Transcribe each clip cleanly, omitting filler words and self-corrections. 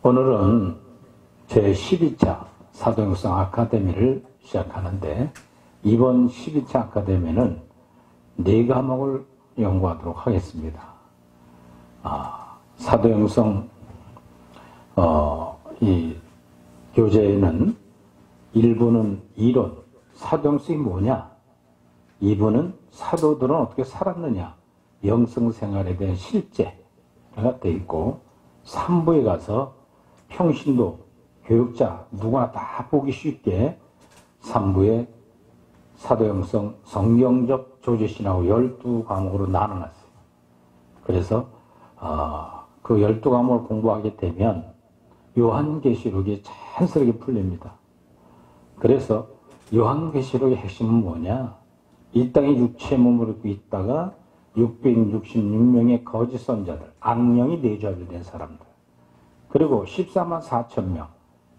오늘은 제12차 사도행성 아카데미를 시작하는데, 이번 12차 아카데미는 4과목을 연구하도록 하겠습니다. 사도행성 이 교재에는 1부는 이론, 사도행성이 뭐냐, 2부는 사도들은 어떻게 살았느냐, 영성생활에 대한 실제가 되어 있고, 3부에 가서 평신도, 교육자 누구나 다 보기 쉽게 3부에 사도행성 성경적 조지신하고 12과목으로 나눠놨어요. 그래서 그 12과목을 공부하게 되면 요한계시록이 자연스럽게 풀립니다. 그래서 요한계시록의 핵심은 뭐냐? 이 땅에 육체의 몸을 입고 있다가 666명의 거짓 선자들, 악령이 내주하게 사람들, 그리고 14만 4천 명,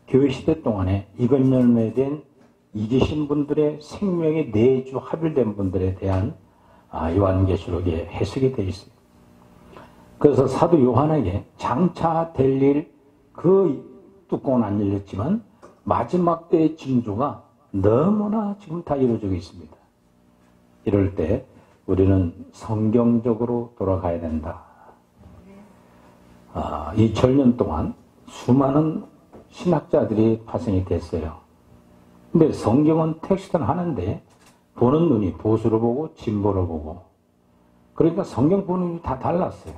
교회 시대 동안에 이건 열매된 잊으신 분들의 생명의 내주 합일된 분들에 대한 요한계시록의 해석이 되어 있습니다. 그래서 사도 요한에게 장차 될 일, 그 뚜껑은 안 열렸지만 마지막 때의 징조가 너무나 지금 다 이루어지고 있습니다. 이럴 때 우리는 성경적으로 돌아가야 된다. 2000년 동안 수많은 신학자들이 파생이 됐어요. 근데 성경은 텍스트는 하는데 보는 눈이 보수로 보고 진보로 보고, 그러니까 성경 보는 눈이 다 달랐어요.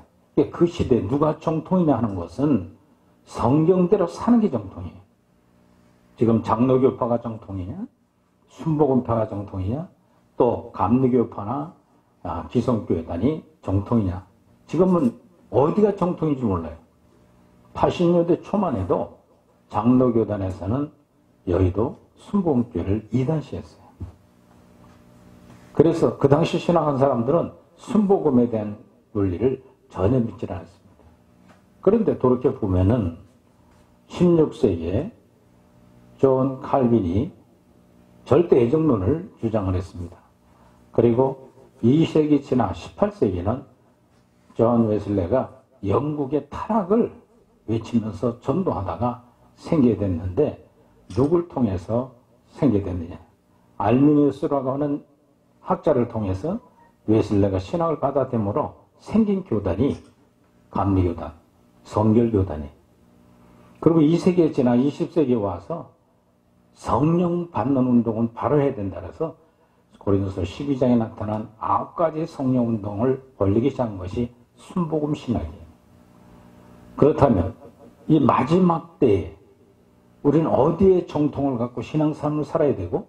그 시대에 누가 정통이냐 하는 것은 성경대로 사는 게 정통이에요. 지금 장로교파가 정통이냐, 순복음파가 정통이냐, 또 감리교파나 기성교회단이 정통이냐. 지금은 어디가 정통인지 몰라요. 80년대 초만 해도 장로교단에서는 여의도 순복음교회를 이단시했어요. 그래서 그 당시 신학한 사람들은 순복음에 대한 논리를 전혀 믿지 않았습니다. 그런데 돌이켜보면은 16세기에 존 칼빈이 절대 애정론을 주장을 했습니다. 그리고 2세기 지나 18세기는 존 웨슬레가 영국의 타락을 외치면서 전도하다가 생기게 됐는데, 누굴 통해서 생기게 됐느냐? 알미니우스라고 하는 학자를 통해서 웨슬레가 신학을 받아들므로 생긴 교단이 감리교단, 성결교단이. 그리고 2세기에 지나 20세기에 와서 성령 받는 운동은 바로 해야 된다 해서 고린도서 12장에 나타난 9가지 성령 운동을 벌리기 시작한 것이 순복음 신학이에요. 그렇다면 이 마지막 때에 우리는 어디에 정통을 갖고 신앙생활을 살아야 되고,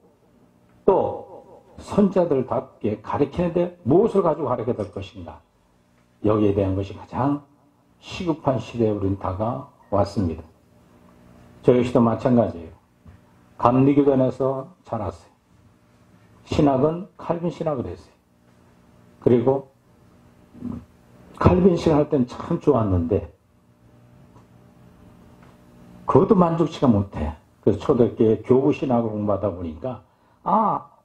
또 선자들답게 가르치는데 무엇을 가지고 가르쳐야 될 것인가, 여기에 대한 것이 가장 시급한 시대에 우리는 다가왔습니다. 저 역시도 마찬가지예요. 감리교단에서 자랐어요. 신학은 칼빈 신학을 했어요. 그리고 칼빈 신학 할 때는 참 좋았는데 그것도 만족치가 못해. 그래서 초대교회 교부 신학을 공부하다 보니까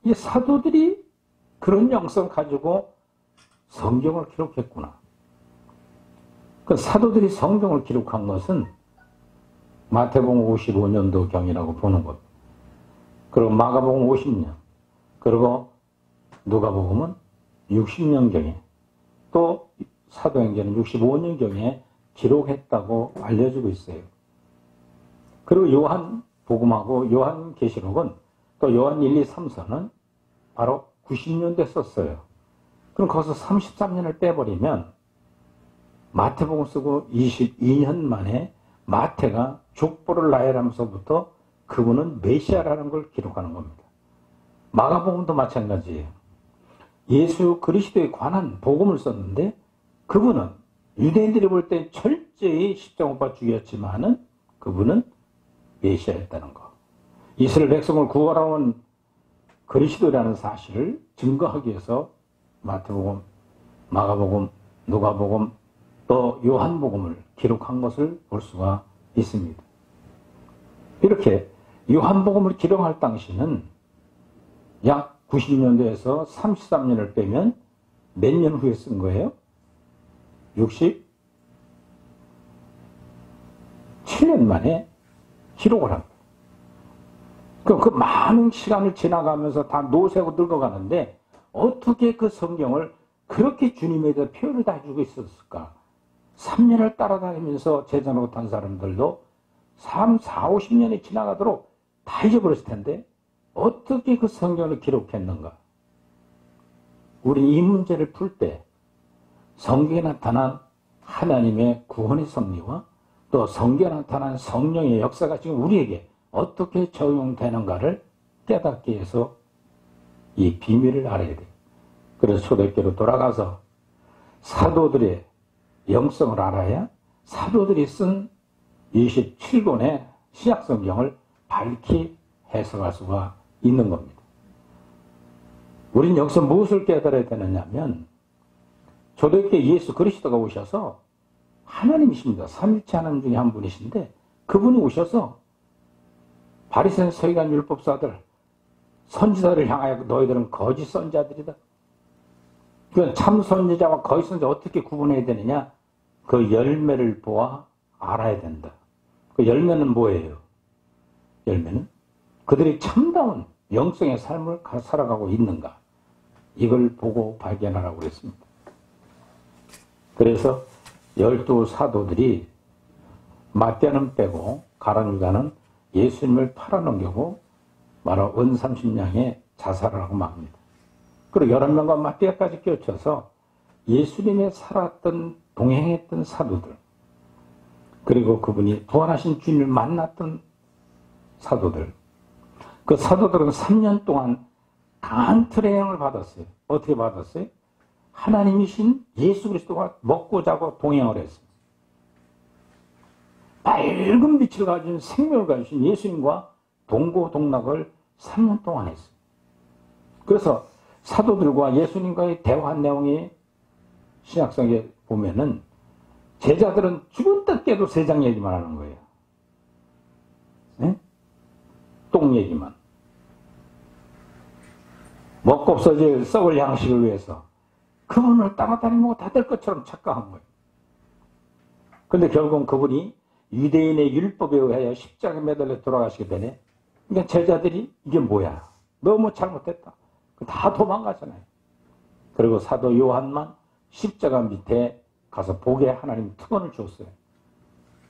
이 사도들이 그런 영성을 가지고 성경을 기록했구나. 그 사도들이 성경을 기록한 것은 마태복음 55년도 경이라고 보는 것, 그리고 마가복음 50년, 그리고 누가복음은 60년경에, 또 사도행전은 65년경에 기록했다고 알려지고 있어요. 그리고 요한복음하고 요한계시록은, 또 요한 1, 2, 3서는 바로 90년대 썼어요. 그럼 거기서 33년을 빼버리면 마태복음 쓰고 22년 만에 마태가 족보를 나열하면서부터 그분은 메시아라는 걸 기록하는 겁니다. 마가복음도 마찬가지예요. 예수 그리스도에 관한 복음을 썼는데 그분은 유대인들이 볼 때 철저히 십자가 못 박혀 죽였지만은 그분은 메시아였다는 거. 이스라엘 백성을 구원하는 그리스도라는 사실을 증거하기 위해서 마태복음, 마가복음, 누가복음, 또 요한복음을 기록한 것을 볼 수가 있습니다. 이렇게 요한복음을 기록할 당시는 약 90년대에서 33년을 빼면 몇 년 후에 쓴 거예요? 67 7년 만에 기록을 합니다. 그 많은 시간을 지나가면서 다 노세고 늙어가는데 어떻게 그 성경을 그렇게 주님에 대해 표현을 다 해주고 있었을까? 3년을 따라다니면서 제자로 탄 사람들도 3, 4, 50년이 지나가도록 다 잊어버렸을 텐데 어떻게 그 성경을 기록했는가? 우리는 이 문제를 풀 때 성경에 나타난 하나님의 구원의 섭리와 또 성경에 나타난 성령의 역사가 지금 우리에게 어떻게 적용되는가를 깨닫기 위해서 이 비밀을 알아야 돼요. 그래서 초대교회로 돌아가서 사도들의 영성을 알아야 사도들이 쓴 27권의 신약성경을 밝히 해석할 수가 있는 겁니다. 우리는 여기서 무엇을 깨달아야 되느냐면 초대교회 예수 그리스도가 오셔서 하나님이십니다. 삼위일체 하나님 중에 한 분이신데 그분이 오셔서 바리새인 서기관 율법사들 선지자를 향하여 너희들은 거짓 선지자들이다. 그건 참 선지자와 거짓 선지자 어떻게 구분해야 되느냐? 그 열매를 보아 알아야 된다. 그 열매는 뭐예요? 열매는 그들이 참다운 영성의 삶을 살아가고 있는가? 이걸 보고 발견하라고 그랬습니다. 그래서 12 사도들이 마태는 빼고 가룟 유다는 예수님을 팔아넘기고 바로 은 30냥에 자살을 하고 맙니다. 그리고 11명과 마태까지 껴쳐서 예수님의 살았던 동행했던 사도들 그리고 그분이 부활하신 주님을 만났던 사도들 그 사도들은 3년 동안 강한 트레이닝을 받았어요. 어떻게 받았어요? 하나님이신 예수 그리스도가 먹고 자고 동행을 했어요. 밝은 빛을 가진 생명을 가지신 예수님과 동고동락을 3년 동안 했어요. 그래서 사도들과 예수님과의 대화 내용이 신약성에 보면은 제자들은 죽은 듯 깨도 세상 얘기만 하는 거예요. 네? 똥 얘기만. 먹고 없어질 썩을 양식을 위해서 그분을 따라다니면 다 될 것처럼 착각한 거예요. 그런데 결국은 그분이 유대인의 율법에 의하여 십자가에 매달려 돌아가시게 되네. 그러니까 제자들이 이게 뭐야? 너무 잘못했다. 다 도망가잖아요. 그리고 사도 요한만 십자가 밑에 가서 보게 하나님 특권을 줬어요.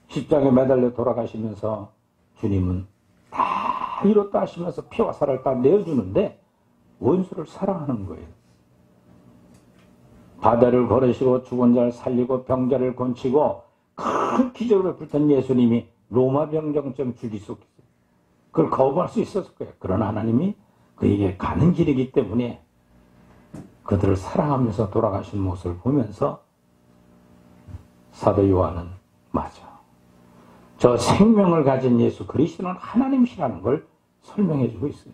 십자가에 매달려 돌아가시면서 주님은 다 이뤘다 하시면서 피와 살을 다 내어주는데 원수를 사랑하는 거예요. 바다를 걸으시고 죽은 자를 살리고 병자를 고치고 큰 기적을 베풀던 예수님이 로마 병정점 죽일 수 없어요. 그걸 거부할 수 있었을 거예요. 그러나 하나님이 그에게 가는 길이기 때문에 그들을 사랑하면서 돌아가신 모습을 보면서 사도 요한은 맞아. 저 생명을 가진 예수 그리스도는 하나님이시라는 걸 설명해 주고 있어요.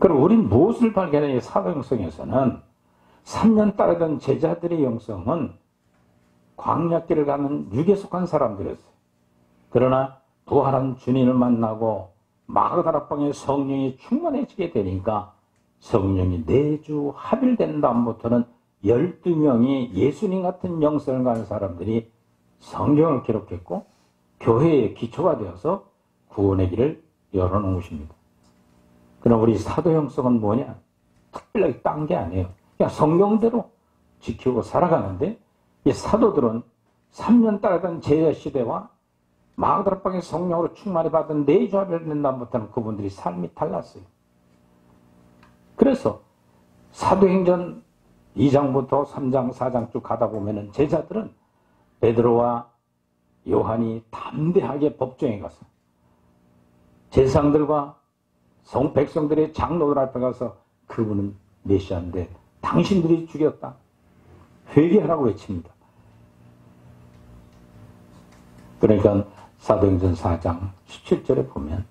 그럼 우린 무엇을 발견해요? 사도 영성에서는 3년 따르던 제자들의 영성은 광야길을 가는 육에 속한 사람들이었어요. 그러나 부활한 주님을 만나고 마그다라방의 성령이 충만해지게 되니까 성령이 내주 합일된 다음부터는 12명이 예수님 같은 영성을 가진 사람들이 성경을 기록했고 교회의 기초가 되어서 구원의 길을 열어놓은 것입니다. 그럼 우리 사도 영성은 뭐냐? 특별하게 딴 게 아니에요. 그냥 성경대로 지키고 살아가는데 이 사도들은 3년 따르던 제자시대와 마그다라방의 성령으로 충만히 받은 내주 합일된 다음부터는 그분들이 삶이 달랐어요. 그래서 사도행전 2장부터 3장, 4장 쭉 가다 보면은 제자들은 베드로와 요한이 담대하게 법정에 가서 제사장들과 백성들의 장로들 앞에 가서 그분은 메시아인데 당신들이 죽였다. 회개하라고 외칩니다. 그러니까 사도행전 4장 17절에 보면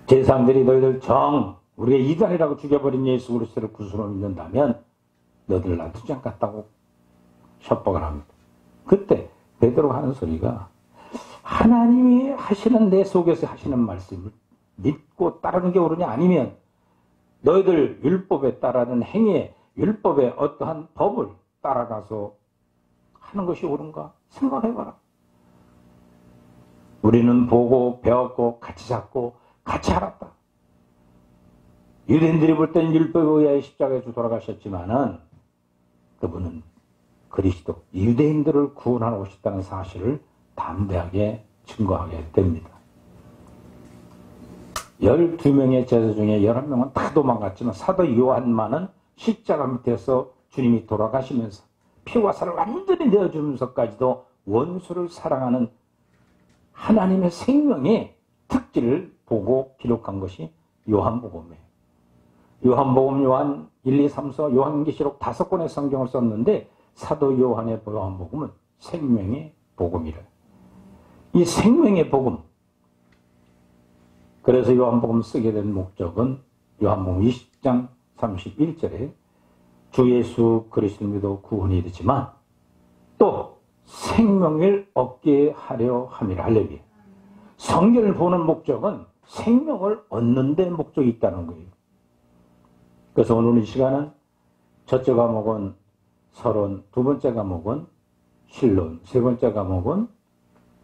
제사장들이 너희들 우리가 이단이라고 죽여버린 예수 그리스도를 구주로 믿는다면 너희들 놔두지 않겠다고 협박을 합니다. 그때 베드로가 하는 소리가 하나님이 하시는 내 속에서 하시는 말씀을 믿고 따르는 게 옳으냐 아니면 너희들 율법에 따르는 행위에 율법의 어떠한 법을 따라가서 하는 것이 옳은가 생각해봐라. 우리는 보고 배웠고 같이 잡고 같이 알았다. 유대인들이 볼 땐 율법에 의하여 십자가에서 돌아가셨지만은 그분은 그리스도, 유대인들을 구원하러 오셨다는 사실을 담대하게 증거하게 됩니다. 12명의 제자 중에 11명은 다 도망갔지만 사도 요한만은 십자가 밑에서 주님이 돌아가시면서 피와 살을 완전히 내어주면서까지도 원수를 사랑하는 하나님의 생명의 특질을 보고 기록한 것이 요한복음이에요. 요한복음, 요한 1, 2, 3, 4, 요한계시록 5권의 성경을 썼는데 사도 요한의 요한복음은 생명의 복음이래. 이 생명의 복음, 그래서 요한복음 쓰게 된 목적은 요한복음 20장 31절에 주 예수 그리스도를 믿어 구원이 이르지만 또 생명을 얻게 하려 함이라. 할렐루야. 성경을 보는 목적은 생명을 얻는 데 목적이 있다는 거예요. 그래서 오늘 이 시간은 첫째 과목은 서론, 두 번째 과목은 신론, 세 번째 과목은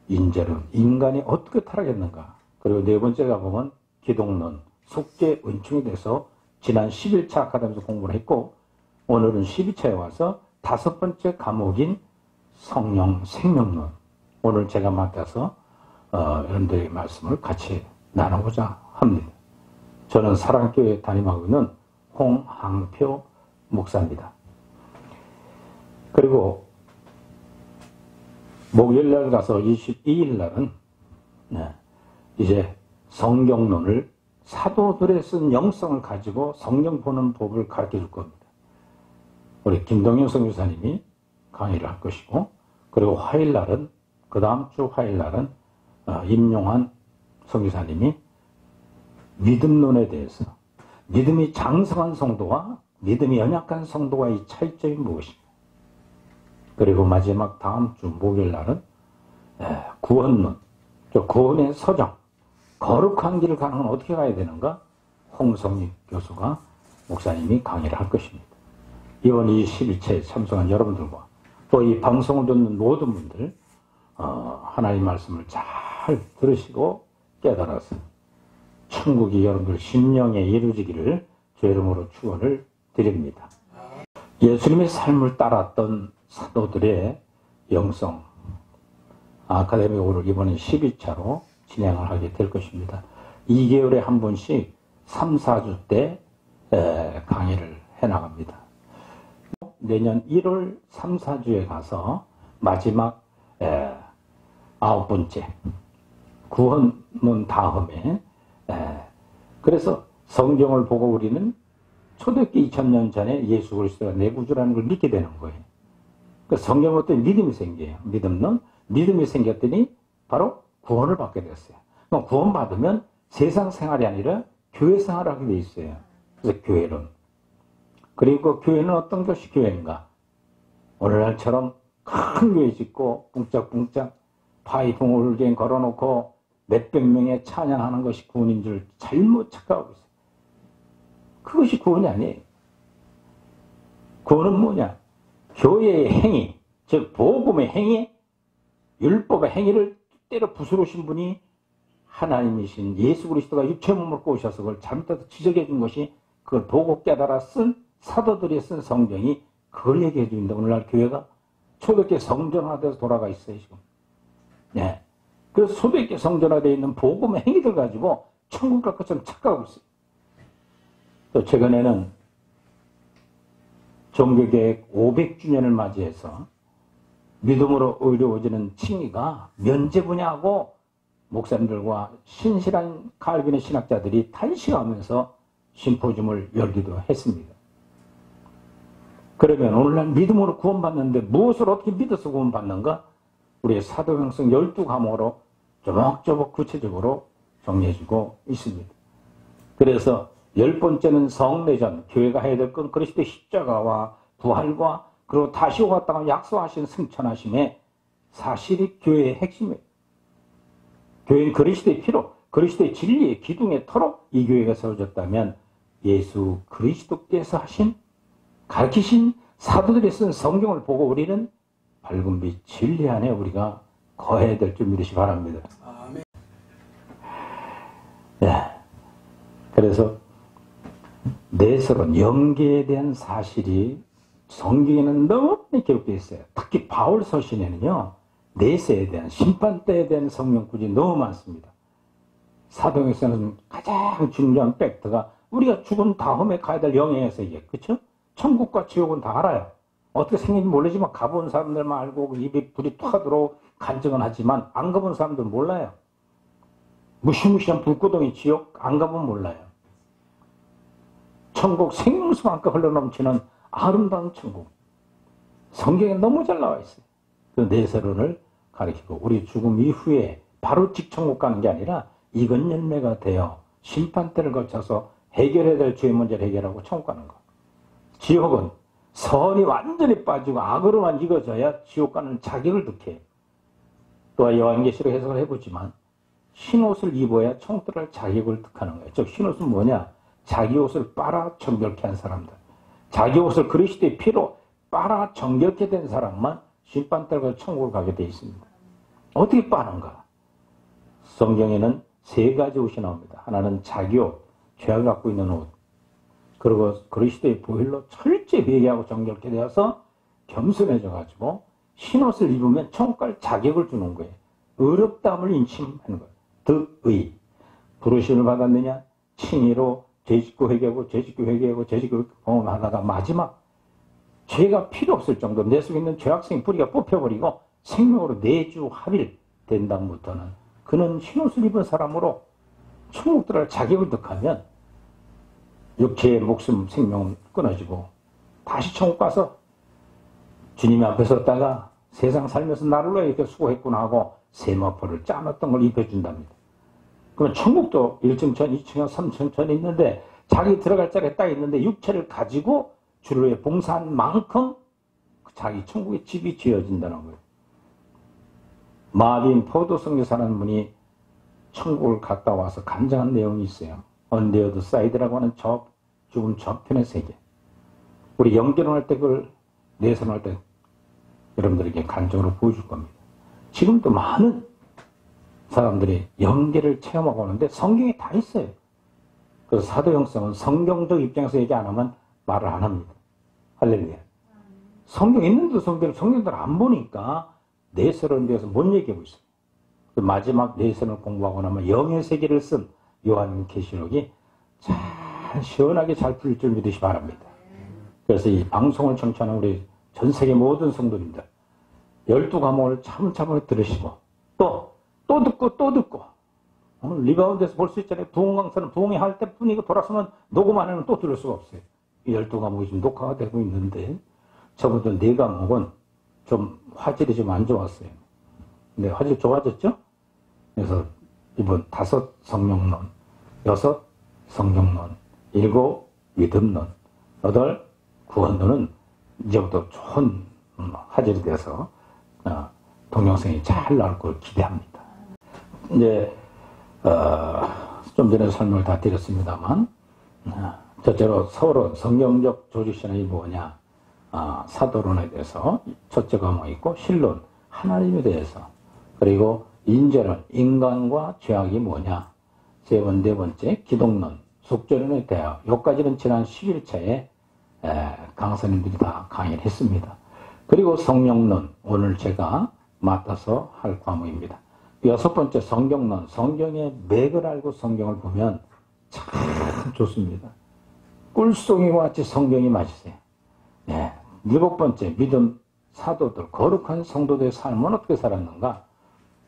인재론, 인간이 어떻게 타락했는가, 그리고 네 번째 과목은 기독론, 속죄, 은총에 대해서 지난 10일차 아카데미에서 공부를 했고 오늘은 12차에 와서 다섯 번째 과목인 성령 생명론, 오늘 제가 맡아서 여러분들의 말씀을 같이 나누고자 합니다. 저는 사랑교회 담임하고 있는 홍항표 목사입니다. 그리고 목요일날 가서 22일 날은 이제 성경론을 사도들의 쓴 영성을 가지고 성경 보는 법을 가르쳐 줄 겁니다. 우리 김동현 선교사님이 강의를 할 것이고, 그리고 화요일날은, 그 다음 주 화요일날은 임용환 선교사님이 믿음론에 대해서, 믿음이 장성한 성도와 믿음이 연약한 성도와의 차이점이 무엇인가, 그리고 마지막 다음 주 목요일날은 구원론, 구원의 서정, 거룩한 길을 가는 건 어떻게 가야 되는가, 홍성익 교수가 목사님이 강의를 할 것입니다. 이번 21차에 참석한 여러분들과 또 이 방송을 듣는 모든 분들 하나님의 말씀을 잘 들으시고 깨달아서 천국이 여러분들 심령에 이루어지기를 주 이름으로 축원을 드립니다. 예수님의 삶을 따랐던 사도들의 영성 아카데미 오늘 이번에 12차로 진행을 하게 될 것입니다. 2개월에 한 번씩 3, 4주 때 강의를 해나갑니다. 내년 1월 3, 4주에 가서 마지막 9번째 구원론 다음에 그래서 성경을 보고 우리는 초대기 2000년 전에 예수 그리스도가 내 구주라는 걸 믿게 되는 거예요. 그 성경을 어떤 믿음이 생겨요. 믿음이 생겼더니 바로 구원을 받게 됐어요. 그럼 구원 받으면 세상 생활이 아니라 교회 생활을 하게 돼 있어요. 그래서 교회론. 그리고 교회는 어떤 것이 교회인가? 오늘날처럼 큰 교회 짓고 붕짝붕짝 파이프 올갱 걸어놓고 몇백 명의 찬양하는 것이 구원인 줄 잘못 착각하고 있어요. 그것이 구원이 아니에요. 구원은 뭐냐? 교회의 행위, 즉 복음의 행위, 율법의 행위를 때려 부수르신 분이 하나님이신 예수 그리스도가 육체 몸을 꼬셔서 그걸 잘못해서 지적해 준 것이 그걸 보고 깨달아 쓴 사도들이 쓴 성경이 그걸 얘기해 주는데 오늘날 교회가 초대교회 성전화돼서 돌아가 있어요 지금. 네. 그래서 초대교회 성전화되어 있는 복음의 행위들 가지고 천국 갈 것처럼 착각하고 있어요. 또 최근에는 종교개혁 500주년을 맞이해서 믿음으로 의료워지는 칭의가 면제 분야하고 목사님들과 신실한 칼빈의 신학자들이 탄식하면서 심포지움을 열기도 했습니다. 그러면 오늘날 믿음으로 구원받는데 무엇을 어떻게 믿어서 구원받는가? 우리의 사도행성 12과목으로 조목조목 구체적으로 정리해주고 있습니다. 그래서 10번째는 성내전, 교회가 해야 될 건 그리스도의 십자가와 부활과 그리고 다시 오겠다고 약속하신 승천하심의 사실이 교회의 핵심이에요. 교회는 그리스도의 피로, 그리스도의 진리의 기둥에 터로 이 교회가 세워졌다면 예수 그리스도께서 하신 가르치신 사도들이 쓴 성경을 보고 우리는 밝은 빛 진리 안에 우리가 거해야 될 줄 믿으시 바랍니다. 네. 그래서 내세론 영계에 대한 사실이 성경에는 너무 많이 기록되어 있어요. 특히 바울 서신에는요, 내세에 대한, 심판대에 대한 성경 구절이 너무 많습니다. 사도행전에서는 가장 중요한 팩트가 우리가 죽은 다음에 가야 될 영예의 세계, 그쵸? 천국과 지옥은 다 알아요. 어떻게 생긴지 모르지만 가본 사람들만 알고 입에 불이 터도록 간증은 하지만 안 가본 사람들은 몰라요. 무시무시한 불구덩이 지옥 안 가보면 몰라요. 천국 생명수만큼 흘러넘치는 아름다운 천국. 성경에 너무 잘 나와 있어요. 그 내세론을 가리키고 우리 죽음 이후에 바로 직천국 가는 게 아니라 이건 열매가 되어 심판대를 거쳐서 해결해야 될 죄의 문제를 해결하고 천국 가는 거. 지옥은 선이 완전히 빠지고 악으로만 익어져야 지옥 가는 자격을 득해. 또한 요한계시록 해석을 해보지만 흰옷을 입어야 천국 들어갈 자격을 득하는 거예요. 즉 흰옷은 뭐냐? 자기 옷을 빨아 정결케 한 사람들. 자기 옷을 그리스도의 피로 빨아 정결케 된 사람만 심판대를 천국을 가게 되어 있습니다. 어떻게 빠는가? 성경에는 세 가지 옷이 나옵니다. 하나는 자기 옷, 죄를 갖고 있는 옷. 그리고 그리스도의 보혈로 철저히 회개하고 정결케 되어서 겸손해져 가지고 흰옷을 입으면 천국 갈 자격을 주는 거예요. 어렵다함을 인침하는 거예요. 득의. 부르심을 받았느냐? 칭의로 죄짓고 회개하고 죄짓고 회개하고 죄짓고 범하다가 마지막 죄가 필요 없을 정도로 내 속에 있는 죄악성이 뿌리가 뽑혀버리고 생명으로 내주 합일 된 다음부터는 그는 흰옷을 입은 사람으로 천국 들어갈 자격을 득하면 육체의 목숨 생명은 끊어지고 다시 천국 가서 주님 앞에 섰다가 세상 살면서 나를 왜 이렇게 수고했구나 하고 세마포를 짜놨던 걸 입혀준답니다. 그러면 천국도 1층천, 2층천, 3층천 있는데 자기 들어갈 자리에 딱 있는데 육체를 가지고 주를 위해 봉사한 만큼 자기 천국의 집이 지어진다는 거예요. 마딘 포도성교사라는 분이 천국을 갔다 와서 간증한 내용이 있어요. On the other side라고 하는 죽음 저편의 세계. 우리 영결혼할 때 그걸 내선할 때 여러분들에게 간증으로 보여줄 겁니다. 지금도 많은 사람들이 영계를 체험하고 오는데 성경에 다 있어요. 그래서 사도행성은 성경적 입장에서 얘기 안 하면 말을 안 합니다. 할렐루야. 성경에 있는데 성경들 안 보니까 내세론에 대해서 못 얘기하고 있어요. 마지막 내세론을 공부하고 나면 영의 세계를 쓴 요한계시록이 잘 시원하게 잘 풀릴 줄 믿으시 바랍니다. 그래서 이 방송을 청취하는 우리 전 세계 모든 성도님들 12과목을 차분차분 들으시고 또 듣고 오늘 리바운드에서 볼 수 있잖아요. 부흥 강사는 부흥회 할 때뿐이고 돌아서면 녹음 안 하면 또 들을 수가 없어요. 이 12과목이 지금 녹화가 되고 있는데 저부터 4과목은 좀 화질이 좀 안 좋았어요. 근데 화질이 좋아졌죠? 그래서 이번 5 성령론, 6 성경론, 7 믿음론, 8 구원론은 이제부터 좋은 화질이 돼서 동영상이 잘 나올 걸 기대합니다. 이제 좀 전에 설명을 다 드렸습니다만 첫째로 서론, 성경적 조직신학이 뭐냐, 사도론에 대해서 첫째 과목이 있고 신론, 하나님에 대해서, 그리고 인재론, 인간과 죄악이 뭐냐, 네 번째 기독론, 속죄론에 대하여 여기까지는 지난 10일차에 강사님들이 다 강의를 했습니다. 그리고 성령론, 오늘 제가 맡아서 할 과목입니다. 6번째 성경론, 성경의 맥을 알고 성경을 보면 참 좋습니다. 꿀송이와 같이 성경이 맛있어요. 7번째 믿음 사도들, 거룩한 성도들의 삶은 어떻게 살았는가.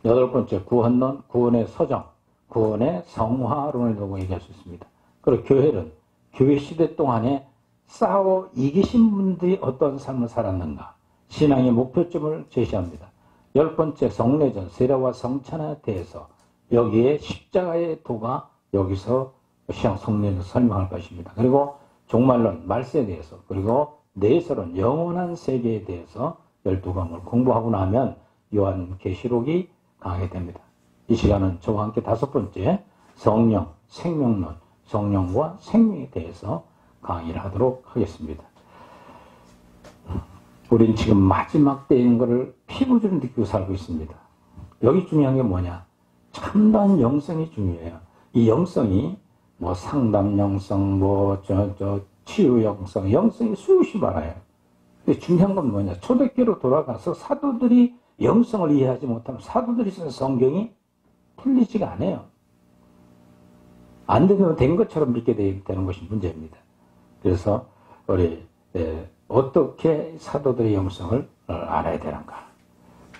8번째 구원론, 구원의 서정, 구원의 성화론을 두고 얘기할 수 있습니다. 그리고 교회는 교회 시대 동안에 싸워 이기신 분들이 어떤 삶을 살았는가, 신앙의 목표점을 제시합니다. 10번째 성례전, 세례와 성찬에 대해서 여기에 십자가의 도가 여기서 시향 성례를 설명할 것입니다. 그리고 종말론, 말세에 대해서, 그리고 내세론, 영원한 세계에 대해서 12과목을 공부하고 나면 요한계시록이 강하게 됩니다. 이 시간은 저와 함께 5번째 성령, 생명론, 성령과 생명에 대해서 강의를 하도록 하겠습니다. 우린 지금 마지막 때인 것을 피부적으로 느끼고 살고 있습니다. 여기 중요한 게 뭐냐? 참다운 영성이 중요해요. 이 영성이 뭐 상담 영성, 뭐 치유 영성, 영성이 수없이 많아요. 근데 중요한 건 뭐냐? 초대교로 돌아가서 사도들이 영성을 이해하지 못하면 사도들이 쓴 성경이 틀리지가 않아요. 안 되면 된 것처럼 믿게 되는 것이 문제입니다. 그래서 우리 어떻게 사도들의 영성을 알아야 되는가?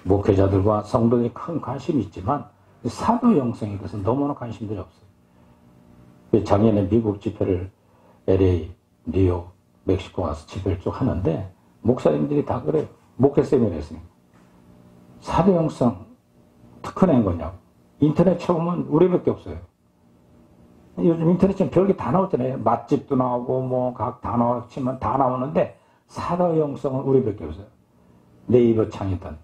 목회자들과 성도들이 큰 관심이 있지만 사도 영성에 대해서 너무나 관심들이 없어요. 작년에 미국 집회를 LA, 뉴욕, 멕시코 가서 집회를 쭉 하는데 목사님들이 다 그래요. 목회 세미나 했으니까. 사도 영성 특허낸 거냐고. 인터넷 쳐보면 우리밖에 없어요. 요즘 인터넷 치면 별게 다 나오잖아요. 맛집도 나오고 뭐 각 다 나오지만 다 나오는데 사도 영성은 우리밖에 없어요. 네이버 창이든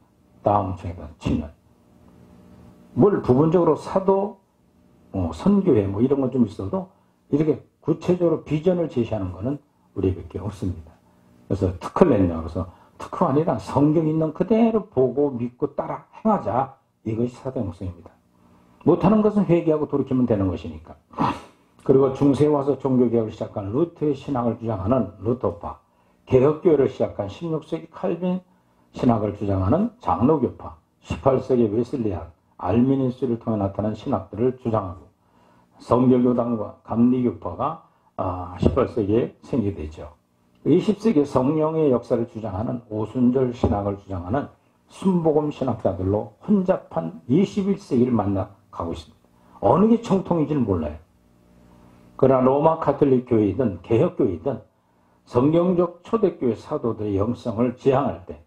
다음 창이든 치면 뭘 부분적으로 사도 선교회 뭐 이런 건 좀 있어도 이렇게 구체적으로 비전을 제시하는 거는 우리밖에 없습니다. 그래서 특허를 냈냐. 그래서 특허 아니라 성경 있는 그대로 보고 믿고 따라 행하자. 이것이 사도 영성입니다. 못하는 것은 회개하고 돌이키면 되는 것이니까. 그리고 중세에 와서 종교개혁을 시작한 루터의 신학을 주장하는 루터파, 개혁교회를 시작한 16세기 칼빈 신학을 주장하는 장로교파, 18세기 웨슬리안, 알미니스를 통해 나타난 신학들을 주장하고 성결교단과 감리교파가 18세기에 생기되죠. 20세기 성령의 역사를 주장하는 오순절 신학을 주장하는 순복음 신학자들로 혼잡한 21세기를 만나가고 있습니다. 어느 게 정통인지는 몰라요. 그러나 로마 카톨릭 교회이든 개혁교회이든 성경적 초대교회 사도들의 영성을 지향할 때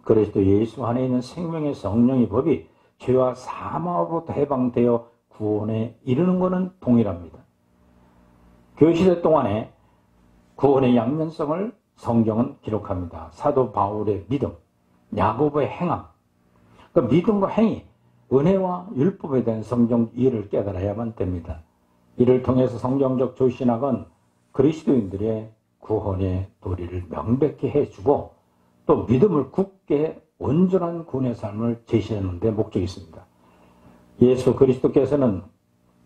그리스도 예수 안에 있는 생명의 성령의 법이 죄와 사망으로부터 해방되어 구원에 이르는 것은 동일합니다. 교회시대 동안에 구원의 양면성을 성경은 기록합니다. 사도 바울의 믿음, 야고보의 행함, 그 믿음과 행위, 은혜와 율법에 대한 성경 이해를 깨달아야만 됩니다. 이를 통해서 성경적 조신학은 그리스도인들의 구원의 도리를 명백히 해주고 또 믿음을 굳게 온전한 구원의 삶을 제시하는 데 목적이 있습니다. 예수 그리스도께서는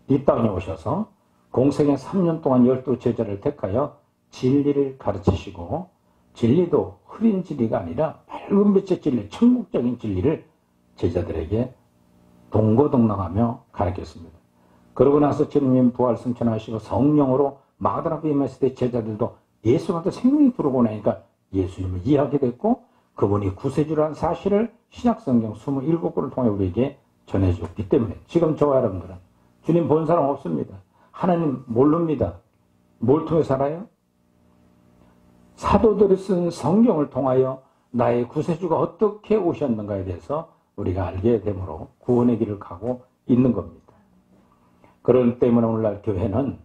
이 땅에 오셔서 공생의 3년 동안 12제자를 택하여 진리를 가르치시고 진리도 흐린 진리가 아니라 밝은 빛의 진리, 천국적인 진리를 제자들에게 동고동락하며 가르쳤습니다. 그러고 나서 주님이 부활 승천하시고 성령으로 마가다라 뱀에 있을 때 제자들도 예수한테 생명이 들어오고 나니까 예수님을 이해하게 됐고 그분이 구세주라는 사실을 신약성경 27권을 통해 우리에게 전해주었기 때문에 지금 저와 여러분들은 주님 본 사람 없습니다. 하나님 모릅니다. 뭘 통해 살아요? 사도들이 쓴 성경을 통하여 나의 구세주가 어떻게 오셨는가에 대해서 우리가 알게 되므로 구원의 길을 가고 있는 겁니다. 그렇기 때문에 오늘날 교회는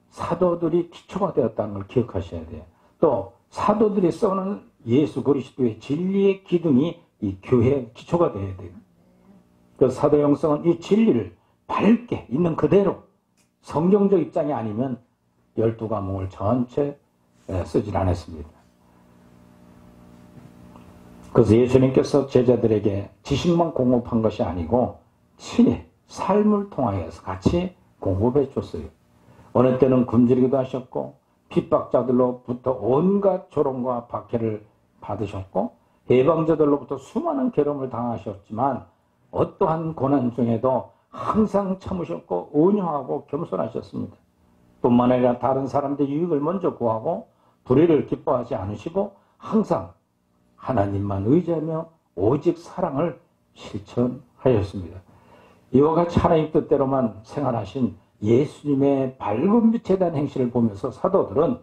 사도들이 기초가 되었다는 걸 기억하셔야 돼요. 또 사도들이 써는 예수 그리스도의 진리의 기둥이 이 교회의 기초가 되어야 돼요. 그 사도 영성은 이 진리를 밝게 있는 그대로 성경적 입장이 아니면 12과목을 전체 쓰질 않았습니다. 그래서 예수님께서 제자들에게 지식만 공급한 것이 아니고 친히 삶을 통하여서 같이 공급해 줬어요. 어느 때는 굶주리기도 하셨고 핍박자들로부터 온갖 조롱과 박해를 받으셨고 해방자들로부터 수많은 괴로움을 당하셨지만 어떠한 고난 중에도 항상 참으셨고 온유하고 겸손하셨습니다. 뿐만 아니라 다른 사람들의 유익을 먼저 구하고 불의를 기뻐하지 않으시고 항상 하나님만 의지하며 오직 사랑을 실천하였습니다. 이와 같이 하나님 뜻대로만 생활하신 예수님의 밝은 빛에 대한 행실을 보면서 사도들은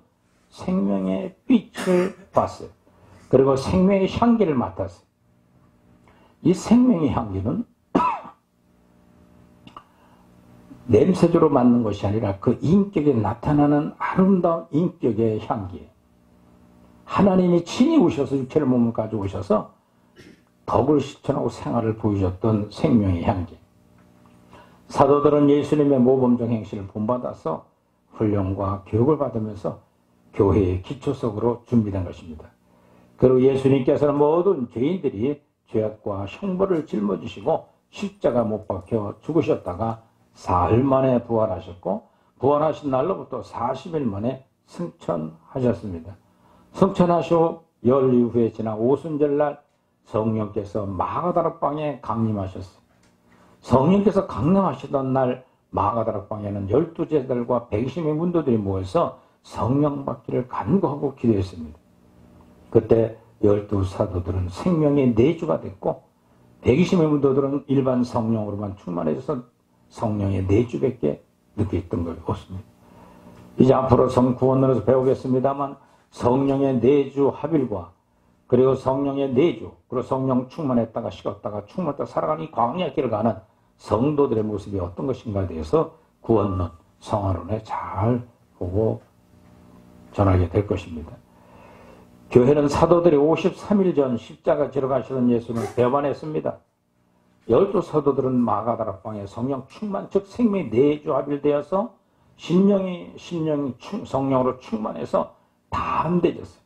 생명의 빛을 봤어요. 그리고 생명의 향기를 맡았어요. 이 생명의 향기는 냄새주로 맡는 것이 아니라 그 인격에 나타나는 아름다운 인격의 향기예요. 하나님이 친히 오셔서 육체를 몸을 가지고 오셔서 덕을 실천하고 생활을 보여줬던 생명의 향기. 사도들은 예수님의 모범적 행실을 본받아서 훈련과 교육을 받으면서 교회의 기초석으로 준비된 것입니다. 그리고 예수님께서는 모든 죄인들이 죄악과 형벌을 짊어지시고 십자가 못 박혀 죽으셨다가 사흘 만에 부활하셨고 부활하신 날로부터 40일 만에 승천하셨습니다. 승천하시고 열 이후에 지난 오순절날 성령께서 마가다락방에 강림하셨어요. 성령께서 강림하시던 날 마가다락방에는 12제자들과 120명의 문도들이 모여서 성령 받기를 간구하고 기도했습니다. 그때 12사도들은 생명의 내주가 됐고 120명의 문도들은 일반 성령으로만 충만해져서 성령의 내주밖에 느꼈던 것이었습니다. 이제 앞으로 성구원론에서 배우겠습니다만 성령의 내주 합일과 그리고 성령의 내주 그리고 성령 충만했다가 식었다가 충만했다가 살아가는 이 광야 길을 가는 성도들의 모습이 어떤 것인가에 대해서 구원론, 성화론에 잘 보고 전하게 될 것입니다. 교회는 사도들이 53일 전 십자가 지러 가시던 예수를 배반했습니다. 12사도들은 마가다락방에 성령 충만 즉 생명의 내주 합일되어서 심령이 성령으로 충만해서 담대해졌어요.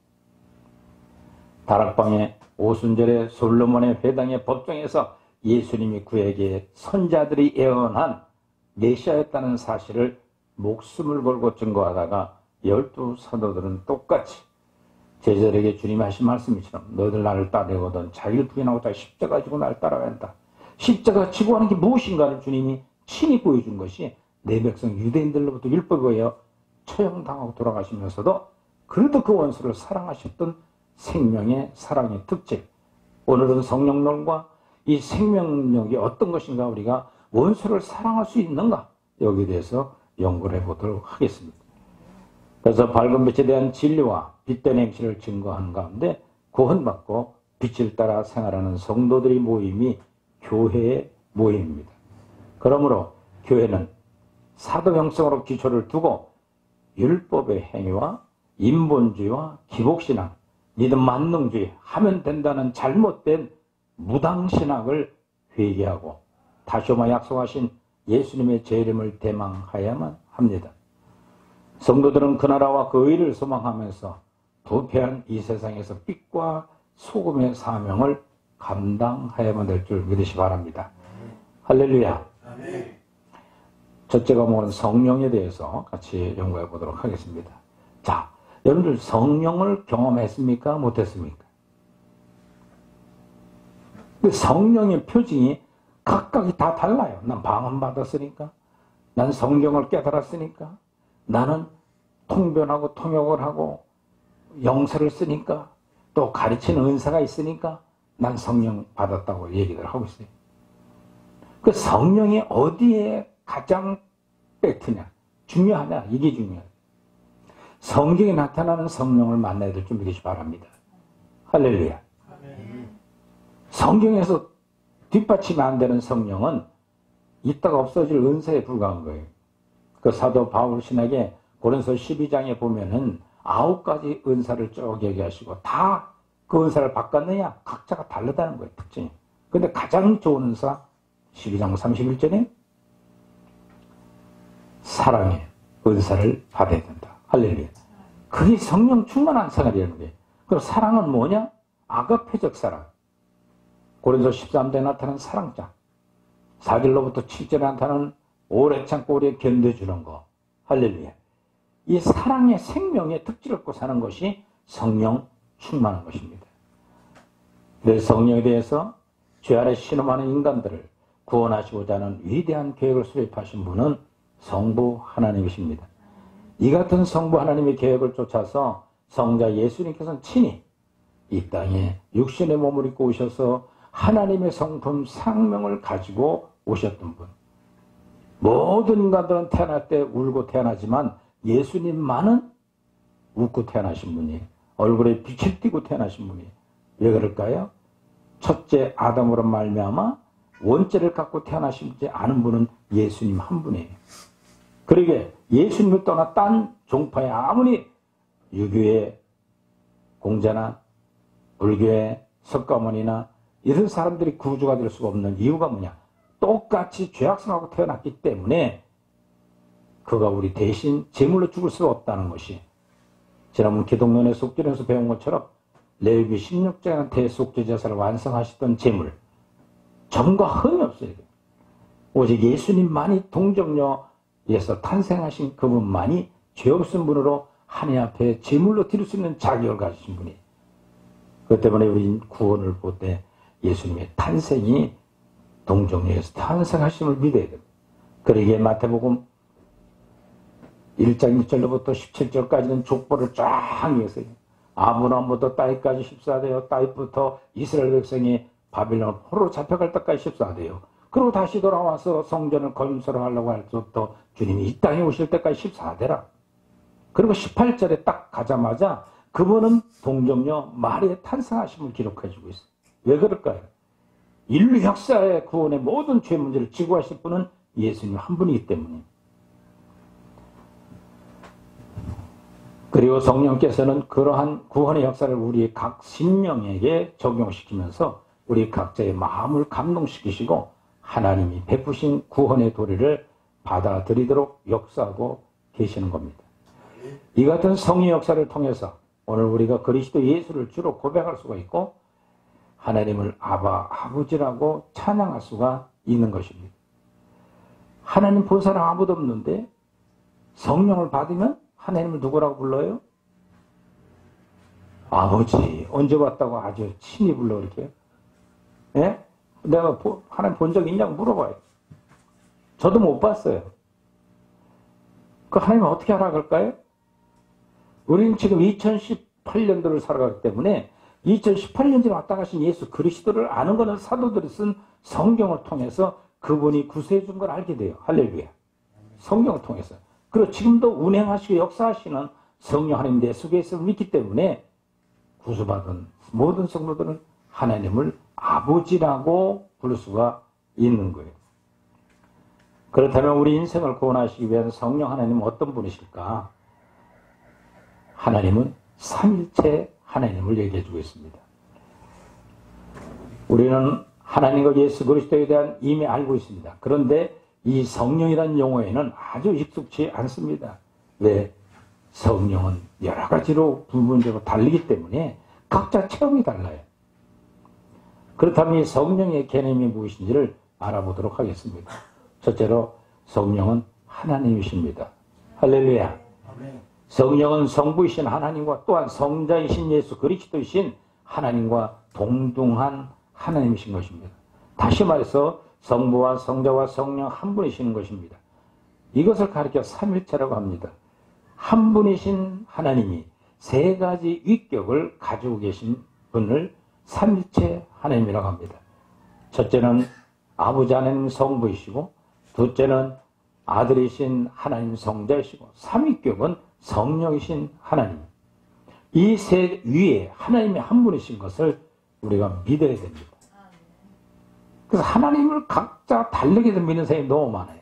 다락방에 오순절에 솔로몬의 회당의 법정에서 예수님이 그에게 선자들이 예언한 메시아였다는 사실을 목숨을 걸고 증거하다가 12사도들은 똑같이 제자들에게 주님이 하신 말씀이처럼 너희들 나를 따르거든 자기를 부인하고 자 십자가 지고 나를 따라야 한다. 십자가 지고 하는 게 무엇인가를 주님이 친히 보여준 것이 내 백성 유대인들로부터 율법에 의해 처형당하고 돌아가시면서도 그래도 그 원수를 사랑하셨던 생명의 사랑의 특질. 오늘은 성령론과 이 생명력이 어떤 것인가 우리가 원수를 사랑할 수 있는가 여기에 대해서 연구를 해보도록 하겠습니다. 그래서 밝은 빛에 대한 진리와 빛된 행실을 증거하는 가운데 구원받고 빛을 따라 생활하는 성도들의 모임이 교회의 모임입니다. 그러므로 교회는 사도 형성으로 기초를 두고 율법의 행위와 인본주의와 기복신앙, 믿음 만능주의 하면 된다는 잘못된 무당신학을 회개하고 다시 오마 약속하신 예수님의 재림을 대망하여야만 합니다. 성도들은 그 나라와 그 의를 소망하면서 부패한 이 세상에서 빛과 소금의 사명을 감당하여야만 될 줄 믿으시 바랍니다. 할렐루야. 첫째 과목은 성령에 대해서 같이 연구해 보도록 하겠습니다. 자, 여러분들 성령을 경험했습니까? 못했습니까? 성령의 표징이 각각이 다 달라요. 난 방언 받았으니까, 난 성경을 깨달았으니까, 나는 통변하고 통역을 하고 영서를 쓰니까, 또 가르치는 은사가 있으니까 난 성령 받았다고 얘기를 하고 있어요. 그 성령이 어디에 가장 팩트냐, 중요하냐, 이게 중요해요. 성경에 나타나는 성령을 만나야 될 줄 믿으시 바랍니다. 할렐루야. 성경에서 뒷받침이 안 되는 성령은 있다가 없어질 은사에 불과한 거예요. 그 사도 바울 신학에 고린서 12장에 보면은 9가지 은사를 쭉 얘기하시고 다 그 은사를 바꿨느냐? 각자가 다르다는 거예요, 특징이. 근데 가장 좋은 은사 12장 31절에 사랑의 은사를 받아야 된다. 할렐루야. 그게 성령 충만한 생활이라는 거예요. 그럼 사랑은 뭐냐? 아가페적 사랑. 고린도 13장에 나타나는 사랑자. 4절로부터 7절에 나타나는 오래 참고 오래 견뎌주는 거. 할렐루야. 이 사랑의 생명의 특질을 갖고 사는 것이 성령 충만한 것입니다. 그래서 성령에 대해서 죄 아래 신음하는 인간들을 구원하시고자 하는 위대한 계획을 수립하신 분은 성부 하나님이십니다. 이 같은 성부 하나님의 계획을 쫓아서 성자 예수님께서는 친히 이 땅에 육신의 몸을 입고 오셔서 하나님의 성품 생명을 가지고 오셨던 분. 모든 인간들은 태어날 때 울고 태어나지만 예수님만은 웃고 태어나신 분이에요. 얼굴에 빛을 띠고 태어나신 분이에요. 왜 그럴까요? 첫째 아담으로 말미암아 원죄를 갖고 태어나시지 않은 분은 예수님 한 분이에요. 그러게 예수님을 떠나 딴 종파에 아무리 유교의 공자나 불교의 석가모니나 이런 사람들이 구주가 될 수가 없는 이유가 뭐냐? 똑같이 죄악성하고 태어났기 때문에 그가 우리 대신 제물로 죽을 수 없다는 것이 지난번 기독론의 속죄에서 배운 것처럼 레위기 16장의 대속죄 제사를 완성하시던 제물 점과 흠이 없어요. 오직 예수님만이 동정녀에서 탄생하신 그분만이 죄 없은 분으로 하나님 앞에 제물로 드릴 수 있는 자격을 가지신 분이. 그것 때문에 우리 구원을 볼 때 예수님의 탄생이 동정녀에서 탄생하심을 믿어야 됩니다. 그러기에 마태복음 1장 1절로부터 17절까지는 족보를 쫙 이어서요. 아브라함부터 따윗까지 14대요. 따윗부터 이스라엘 백성이 바빌론 포로로 잡혀갈 때까지 14대요. 그리고 다시 돌아와서 성전을 건설하려고 할 때부터 주님이 이 땅에 오실 때까지 14대라. 그리고 18절에 딱 가자마자 그분은 동정녀 마리아의 탄생하심을 기록해주고 있어요. 왜 그럴까요? 인류 역사의 구원의 모든 죄 문제를 지고 하실 분은 예수님 한 분이기 때문에. 그리고 성령께서는 그러한 구원의 역사를 우리 각 신령에게 적용시키면서 우리 각자의 마음을 감동시키시고 하나님이 베푸신 구원의 도리를 받아들이도록 역사하고 계시는 겁니다. 이 같은 성의 역사를 통해서 오늘 우리가 그리스도 예수를 주로 고백할 수가 있고 하나님을 아바, 아버지라고 찬양할 수가 있는 것입니다. 하나님 본 사람 아무도 없는데 성령을 받으면 하나님을 누구라고 불러요? 아버지. 언제 봤다고 아주 친히 불러 이렇게. 예? 내가 하나님 본 적 있냐고 물어봐요. 저도 못 봤어요. 그 하나님 어떻게 알아갈까요? 우리는 지금 2018년도를 살아가기 때문에 2018년 전에 왔다 가신 예수 그리스도를 아는 것은 사도들이 쓴 성경을 통해서 그분이 구세해 준 걸 알게 돼요. 할렐루야. 성경을 통해서. 그리고 지금도 운행하시고 역사하시는 성령 하나님 내 속에 있음을 믿기 때문에 구수받은 모든 성도들은 하나님을 아버지라고 부를 수가 있는 거예요. 그렇다면 우리 인생을 구원하시기 위한 성령 하나님은 어떤 분이실까? 하나님은 삼일체 하나님을 얘기해 주고 있습니다. 우리는 하나님과 예수 그리스도에 대한 이미 알고 있습니다. 그런데 이 성령이라는 용어에는 아주 익숙치 않습니다. 왜? 성령은 여러 가지로 부분적으로 다르기 때문에 각자 체험이 달라요. 그렇다면 이 성령의 개념이 무엇인지를 알아보도록 하겠습니다. 첫째로 성령은 하나님이십니다. 할렐루야. 성령은 성부이신 하나님과 또한 성자이신 예수 그리스도이신 하나님과 동등한 하나님이신 것입니다. 다시 말해서 성부와 성자와 성령 한 분이신 것입니다. 이것을 가리켜 삼일체라고 합니다. 한 분이신 하나님이 세 가지 위격을 가지고 계신 분을 삼일체 하나님이라고 합니다. 첫째는 아버지 하나님 성부이시고, 둘째는 아들이신 하나님 성자이시고, 삼위격은 성령이신 하나님. 이 세 위에 하나님이 한 분이신 것을 우리가 믿어야 됩니다. 그래서 하나님을 각자 다르게 믿는 사람이 너무 많아요.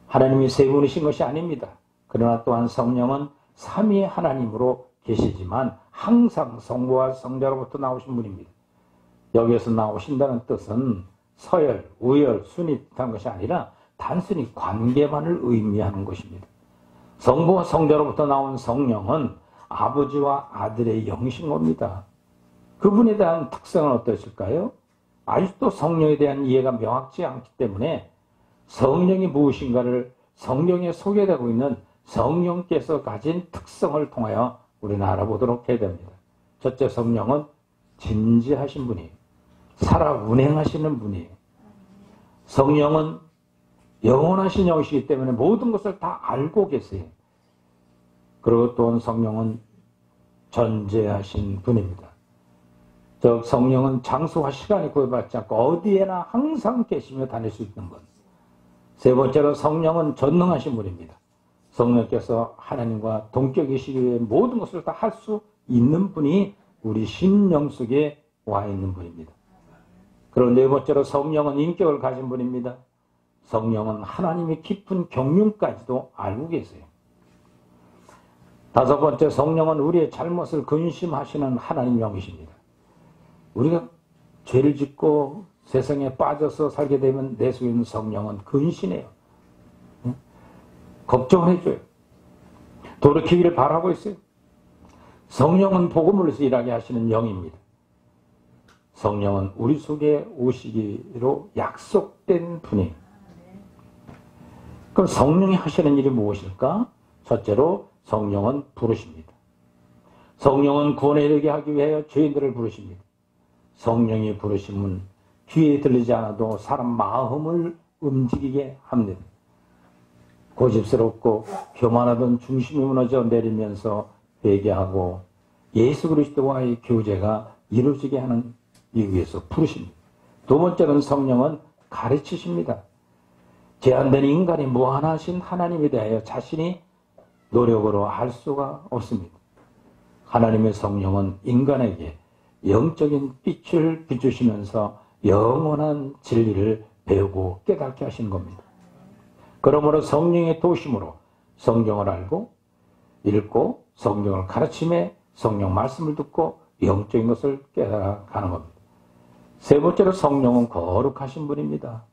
하나님이 세 분이신 것이 아닙니다. 그러나 또한 성령은 삼위의 하나님으로 계시지만 항상 성부와 성자로부터 나오신 분입니다. 여기에서 나오신다는 뜻은 서열, 우열, 순위 뜻한 것이 아니라 단순히 관계만을 의미하는 것입니다. 성부와 성자로부터 나온 성령은 아버지와 아들의 영이신 겁니다. 그분에 대한 특성은 어떠실까요? 아직도 성령에 대한 이해가 명확치 않기 때문에 성령이 무엇인가를 성경에 소개되고 있는 성령께서 가진 특성을 통하여 우리는 알아보도록 해야 됩니다. 첫째, 성령은 진지하신 분이에요. 살아 운행하시는 분이에요. 성령은 영원하신 영이시기 때문에 모든 것을 다 알고 계세요. 그리고 또한 성령은 전제하신 분입니다. 즉 성령은 장소와 시간이 구애받지 않고 어디에나 항상 계시며 다닐 수 있는 것. 세 번째로 성령은 전능하신 분입니다. 성령께서 하나님과 동격이시기 위해 모든 것을 다 할 수 있는 분이 우리 심령 속에 와 있는 분입니다. 그리고 네 번째로 성령은 인격을 가진 분입니다. 성령은 하나님의 깊은 경륜까지도 알고 계세요. 다섯 번째, 성령은 우리의 잘못을 근심하시는 하나님 영이십니다. 우리가 죄를 짓고 세상에 빠져서 살게 되면 내 속에 있는 성령은 근신해요. 걱정을 해줘요. 돌이키기를 바라고 있어요. 성령은 복음을 일하게 하시는 영입니다. 성령은 우리 속에 오시기로 약속된 분이에요. 그럼 성령이 하시는 일이 무엇일까? 첫째로 성령은 부르십니다. 성령은 구원에 이르게 하기 위하여 죄인들을 부르십니다. 성령이 부르심은 귀에 들리지 않아도 사람 마음을 움직이게 합니다. 고집스럽고 교만하던 중심이 무너져 내리면서 회개하고 예수 그리스도와의 교제가 이루어지게 하는 이유 위해서 부르십니다. 두 번째는 성령은 가르치십니다. 제한된 인간이 무한하신 하나님에 대하여 자신이 노력으로 알 수가 없습니다. 하나님의 성령은 인간에게 영적인 빛을 비추시면서 영원한 진리를 배우고 깨닫게 하시는 겁니다. 그러므로 성령의 도심으로 성경을 알고 읽고 성경을 가르침에 성령 말씀을 듣고 영적인 것을 깨달아가는 겁니다. 세 번째로 성령은 거룩하신 분입니다.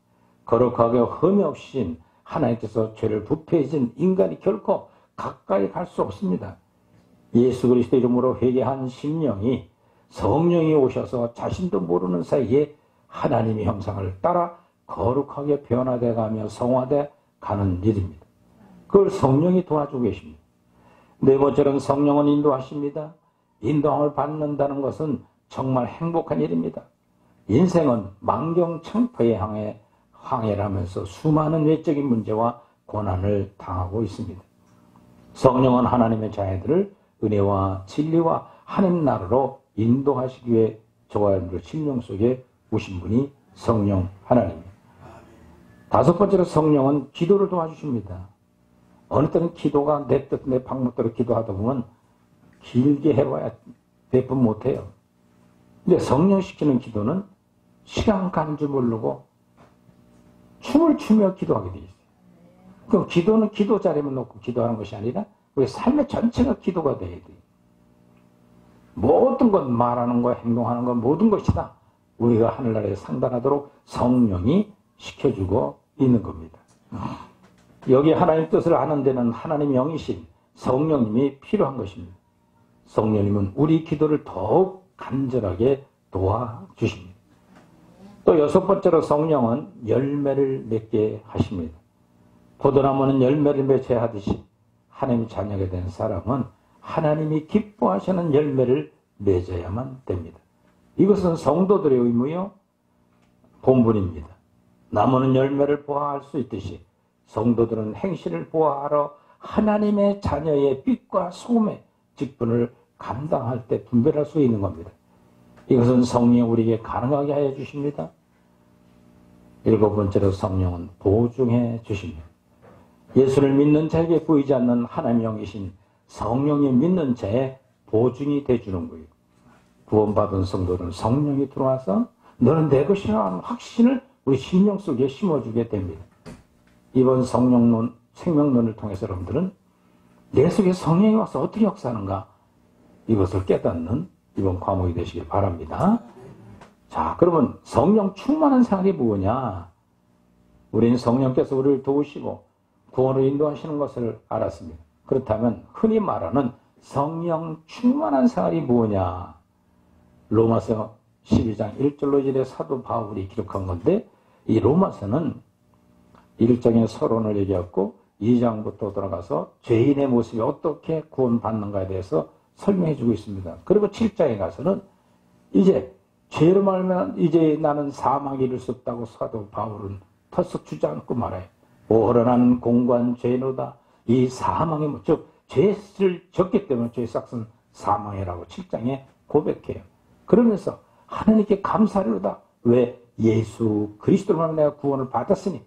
거룩하게 흠이 없으신 하나님께서 죄를 부패해진 인간이 결코 가까이 갈 수 없습니다. 예수 그리스도 이름으로 회개한 심령이 성령이 오셔서 자신도 모르는 사이에 하나님의 형상을 따라 거룩하게 변화돼 가며 성화돼 가는 일입니다. 그걸 성령이 도와주고 계십니다. 네 번째는 성령은 인도하십니다. 인도함을 받는다는 것은 정말 행복한 일입니다. 인생은 만경창포의 항해를 하면서 수많은 외적인 문제와 고난을 당하고 있습니다. 성령은 하나님의 자녀들을 은혜와 진리와 하나님 나라로 인도하시기 위해 저와 여러분들 심령 속에 오신 분이 성령 하나님입니다. 다섯 번째로 성령은 기도를 도와주십니다. 어느 때는 기도가 내 뜻, 내 방법대로 기도하다 보면 길게 해봐야 몇 번 못해요. 근데 성령 시키는 기도는 시간 가는 줄 모르고 춤을 추며 기도하게 돼 있어요. 그럼 기도는 기도 자리만 놓고 기도하는 것이 아니라 우리 삶의 전체가 기도가 돼야 돼요. 모든 것, 말하는 것, 행동하는 것, 모든 것이 다 우리가 하늘나라에 상달하도록 성령이 시켜주고 있는 겁니다. 여기 하나님 뜻을 아는 데는 하나님 영이신 성령님이 필요한 것입니다. 성령님은 우리 기도를 더욱 간절하게 도와주십니다. 또 여섯 번째로 성령은 열매를 맺게 하십니다. 포도나무는 열매를 맺어야 하듯이 하나님 자녀가 된 사람은 하나님이 기뻐하시는 열매를 맺어야만 됩니다. 이것은 성도들의 의무요 본분입니다. 나무는 열매를 보아할 수 있듯이 성도들은 행실을 보아하러 하나님의 자녀의 빛과 소금의 직분을 감당할 때 분별할 수 있는 겁니다. 이것은 성령이 우리에게 가능하게 하여 주십니다. 일곱 번째로 성령은 보증해 주십니다. 예수를 믿는 자에게 보이지 않는 하나님의 영이신 성령이 믿는 자의 보증이 되주는 거예요. 구원받은 성도는 성령이 들어와서 너는 내 것이라 하는 확신을 우리 심령 속에 심어주게 됩니다. 이번 성령론, 생명론을 통해서 여러분들은 내 속에 성령이 와서 어떻게 역사하는가 이것을 깨닫는 이번 과목이 되시길 바랍니다. 자, 그러면 성령 충만한 생활이 뭐냐? 우리는 성령께서 우리를 도우시고 구원으로 인도하시는 것을 알았습니다. 그렇다면 흔히 말하는 성령 충만한 생활이 뭐냐? 로마서 12장 1절로 2절에 사도 바울이 기록한 건데 이 로마서는 1장의 서론을 얘기했고 2장부터 들어가서 죄인의 모습이 어떻게 구원받는가에 대해서 설명해 주고 있습니다. 그리고 7장에 가서는 이제 죄로 말하면 이제 나는 사망에 이를 수 없다고 사도 바울은 털썩 주저앉고 말해요. 오호라 나는 공고한 죄노다. 이 사망의 즉 죄를 졌기 때문에 죄의 싹은 사망이라고 7장에 고백해요. 그러면서 하나님께 감사하리로다. 왜? 예수 그리스도로 말하면 내가 구원을 받았으니.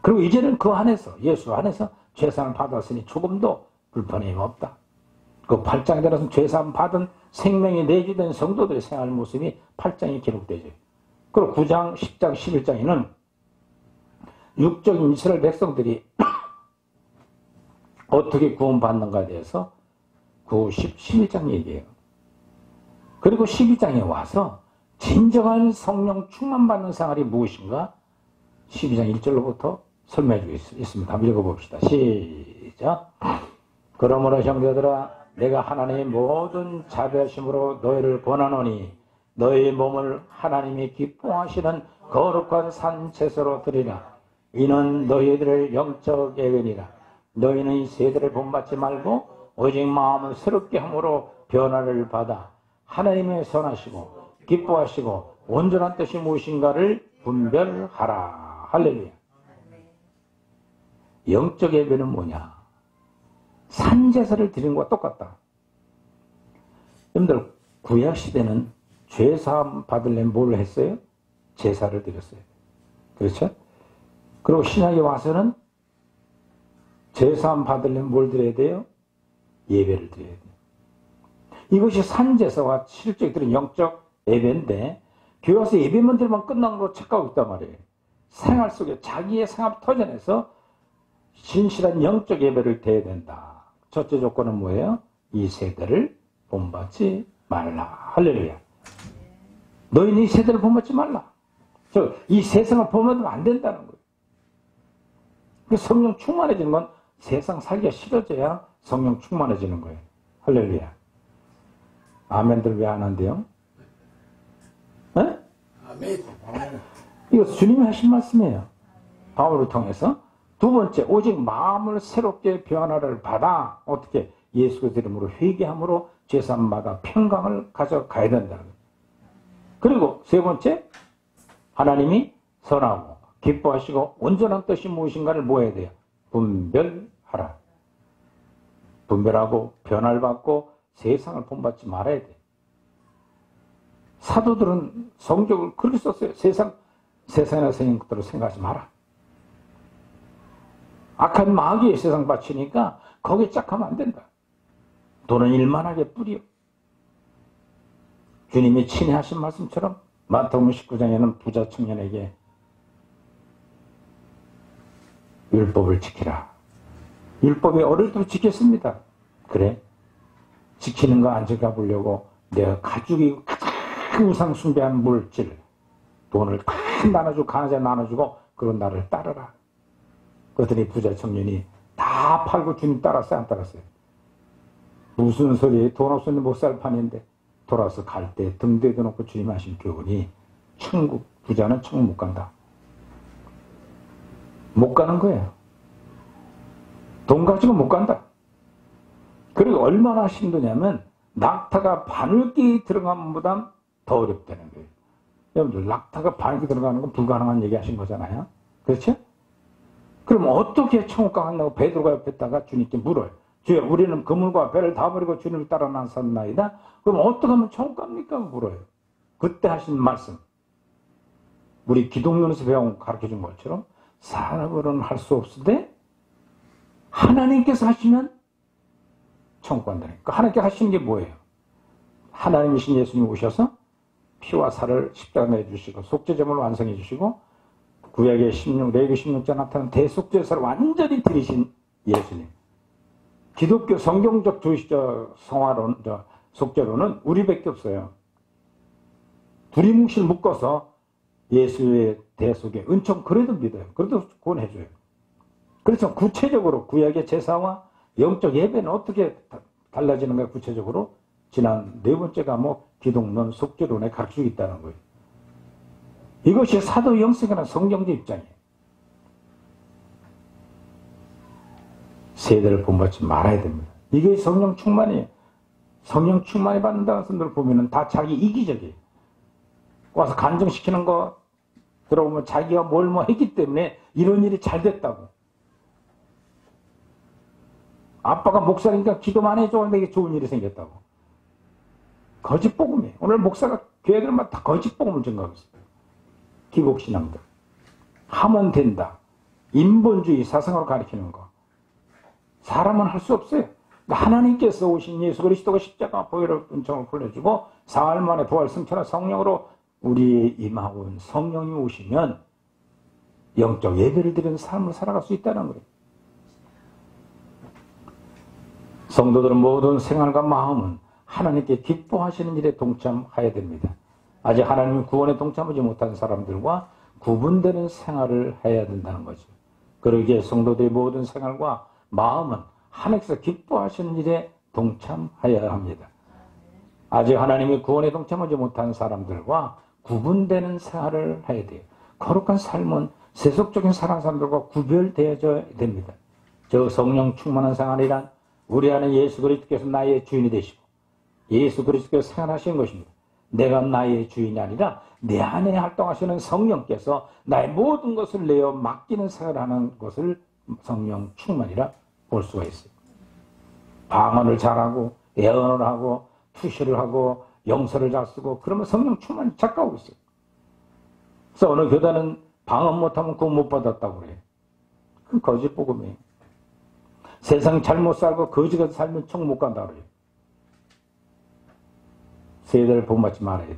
그리고 이제는 그 안에서 예수 안에서 죄사함을 받았으니 조금도 불편함이 없다. 그 8장에 따라서 죄사함 받은 생명이 내주된 성도들의 생활 모습이 8장에 기록되죠. 그리고 9장, 10장, 11장에는 육적인 이스라엘 백성들이 어떻게 구원받는가에 대해서 9, 10, 11장 얘기해요. 그리고 12장에 와서 진정한 성령 충만받는 생활이 무엇인가 12장 1절로부터 설명해 주고 있습니다. 한번 읽어봅시다. 시작. 그러므로 형제들아 내가 하나님의 모든 자비하심으로 너희를 권하노니 너희 몸을 하나님이 기뻐하시는 거룩한 산 제사로 드리라. 이는 너희들의 영적 예배니라. 너희는 이 세대를 본받지 말고 오직 마음을 새롭게 함으로 변화를 받아 하나님의 선하시고 기뻐하시고 온전한 뜻이 무엇인가를 분별하라. 할렐루야. 영적 예배는 뭐냐? 산제사를 드리는 것과 똑같다. 여러분들 구약시대는 죄사함 받으려면 뭘 했어요? 제사를 드렸어요. 그렇죠? 그리고 신약에 와서는 제사함 받으려면 뭘 드려야 돼요? 예배를 드려야 돼요. 이것이 산제사와 실제 들은 영적 예배인데 교회 와서 예배만 드리면 끝난 걸로 착각하고 있단 말이에요. 생활 속에 자기의 생활 터전에서 진실한 영적 예배를 드려야 된다. 첫째 조건은 뭐예요? 이 세대를 본받지 말라. 할렐루야. 너희는 이 세대를 본받지 말라. 이 세상을 본받으면 안 된다는 거예요. 성령 충만해지는 건 세상 살기가 싫어져야 성령 충만해지는 거예요. 할렐루야. 아멘들 왜 안 한대요? 네? 아멘. 이거 주님이 하신 말씀이에요. 바울을 통해서. 두 번째, 오직 마음을 새롭게 변화를 받아 어떻게 예수 그리스도 이름으로 회개함으로 죄사함받아 평강을 가져가야 된다는 거예요. 그리고 세 번째, 하나님이 선하고 기뻐하시고 온전한 뜻이 무엇인가를 뭐 해야 돼요? 분별하라. 분별하고 변화를 받고 세상을 본받지 말아야 돼. 사도들은 성경을 그렇게 썼어요. 세상에 생긴 것들을 생각하지 마라. 악한 마귀의 세상 바치니까 거기에 짝하면 안 된다. 돈은 일만하게 뿌려. 주님이 친히 하신 말씀처럼 마태복음 19장에는 부자 청년에게 율법을 지키라. 율법이 어릴 때부터 지켰습니다. 그래? 지키는 거 안 지켜보려고 내가 가죽이 가장 우상 숭배한 물질, 돈을 다 나눠주고 가난자에 나눠주고 그런 나를 따르라. 그랬더니 부자 청년이 다 팔고 주님 따랐어요? 안 따랐어요? 무슨 소리에 돈 없으면 못 살 판인데 돌아서 갈 때 등 뒤에도 놓고 주님 하신 교훈이 천국, 부자는 천국 못 간다. 못 가는 거예요. 돈 가지고 못 간다. 그리고 얼마나 힘드냐면 낙타가 바늘기 들어가는 것보다 더 어렵다는 거예요. 여러분들 낙타가 바늘기 들어가는 건 불가능한 얘기 하신 거잖아요. 그렇죠? 그럼 어떻게 천국 가겠냐고 베드로가 옆에다가 주님께 물어요. 주여, 우리는 그물과 배를 다 버리고 주님을 따라 나섰나이다. 그럼 어떻게 하면 천국 갑니까? 물어요. 그때 하신 말씀, 우리 기독론에서 배운 가르쳐준 것처럼 사람으로는 할 수 없으되 하나님께서 하시면 천국 간다니까. 하나님께 하시는 게 뭐예요? 하나님이신 예수님 오셔서 피와 살을 십자가에 주시고 속죄제물을 완성해 주시고 구약의 16, 레위기 16장 나타난 대속죄사를 완전히 드리신 예수님. 기독교 성경적 주의적 성화론, 속죄론은 우리밖에 없어요. 둘이 뭉실 묶어서 예수의 대속의 은총 그래도 믿어요. 그래도 구원해줘요. 그래서 구체적으로 구약의 제사와 영적 예배는 어떻게 달라지는가 구체적으로 지난 네 번째 과목 기독론 속죄론에 가르치고 있다는 거예요. 이것이 사도 영성이라는 성경적 입장이에요. 세대를 본받지 말아야 됩니다. 이게 성령 충만이에요. 성령 충만이 받는다는 사람들 보면은 다 자기 이기적이에요. 와서 간증시키는 거 들어오면 자기가 뭘 뭐 했기 때문에 이런 일이 잘 됐다고. 아빠가 목사니까 기도만 해줘. 내게 좋은 일이 생겼다고. 거짓 복음이에요. 오늘 목사가 교회들만 다 거짓 복음을 증거하고 있어요. 기복신앙들. 하면 된다. 인본주의 사상으로 가르치는 거. 사람은 할 수 없어요. 하나님께서 오신 예수 그리스도가 십자가 보혈의 은총을 풀려주고 사흘 만에 부활 승천한 성령으로 우리의 임하고 온 성령이 오시면 영적 예배를 드리는 삶을 살아갈 수 있다는 거예요. 성도들은 모든 생활과 마음은 하나님께 기뻐하시는 일에 동참해야 됩니다. 아직 하나님 구원에 동참하지 못한 사람들과 구분되는 생활을 해야 된다는 거죠. 그러기에 성도들의 모든 생활과 마음은 하나님께서 기뻐하시는 일에 동참해야 합니다. 아직 하나님의 구원에 동참하지 못한 사람들과 구분되는 생활을 해야 돼요. 거룩한 삶은 세속적인 사랑 사람들과 구별되어져야 됩니다. 저 성령 충만한 생활이란 우리 안에 예수 그리스도께서 나의 주인이 되시고 예수 그리스도께서 생활하신 것입니다. 내가 나의 주인이 아니라 내 안에 활동하시는 성령께서 나의 모든 것을 내어 맡기는 생활하는 것을 성령 충만이라 볼 수가 있어요. 방언을 잘하고 예언을 하고 투시를 하고 영서를 잘 쓰고 그러면 성령 충만이 작가오고 있어요. 그래서 어느 교단은 방언 못하면 구원 못 받았다고 그래요. 그건 거짓 복음이에요. 세상 잘못 살고 거지같이 살면 총 못 간다 그래요. 세대를 본받지 말아야 돼.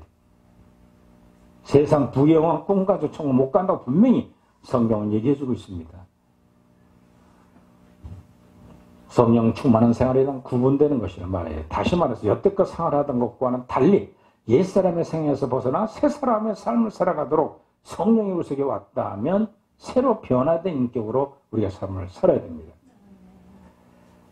세상 부귀영화 꿈가지고 총 못 간다고 분명히 성경은 얘기해주고 있습니다. 성령 충만한 생활에 대한 구분되는 것이란 말이에요. 다시 말해서 여태껏 생활하던 것과는 달리 옛사람의 생에서 벗어나 새사람의 삶을 살아가도록 성령이 우리 속에 왔다 하면 새로 변화된 인격으로 우리가 삶을 살아야 됩니다.